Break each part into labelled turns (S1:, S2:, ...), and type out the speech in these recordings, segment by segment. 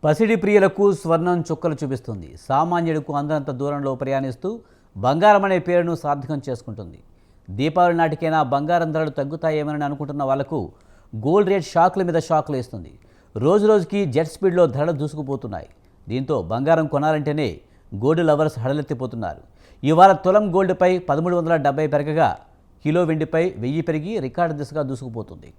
S1: పసిడి ప్రియులకు స్వర్ణం చుక్కలు చూపిస్తుంది. సామాన్యుడికి అందనంత దూరంలో ప్రయాణిస్తూ బంగారం అనే పేరును సార్థకం చేసుకుంటుంది. దీపావళి నాటికైనా బంగారం ధరలు తగ్గుతాయేమని అనుకుంటున్న వాళ్లకు గోల్డ్ రేట్ షాక్ల మీద షాక్లు ఇస్తుంది. రోజు రోజుకి జెట్ స్పీడ్లో ధరలు దూసుకుపోతున్నాయి. దీంతో బంగారం కొనాలంటేనే గోల్డ్ లవర్స్ హడలెత్తిపోతున్నారు. ఇవాళ తులం గోల్డ్పై 1370 పెరగగా కిలో వెండిపై 1000 పెరిగి రికార్డు దిశగా దూసుకుపోతుంది.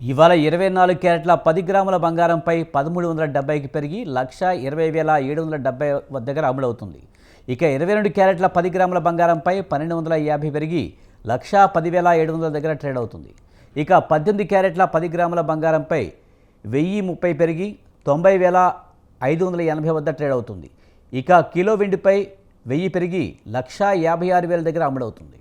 S1: ఇవాళ 24 క్యారెట్ల 10 గ్రాముల బంగారంపై 1370కి పెరిగి 1,20,770 దగ్గర అమ్ముడవుతుంది. ఇక 22 క్యారెట్ల 10 గ్రాముల బంగారంపై 1250 పెరిగి 1,10,700 దగ్గర ట్రేడ్ అవుతుంది. ఇక 18 క్యారెట్ల 10 గ్రాముల బంగారంపై 1030 పెరిగి 90,580 వద్ద ట్రేడ్ అవుతుంది. ఇక కిలో వెండిపై 1000 పెరిగి 1,56,000 దగ్గర అమ్ముడవుతుంది.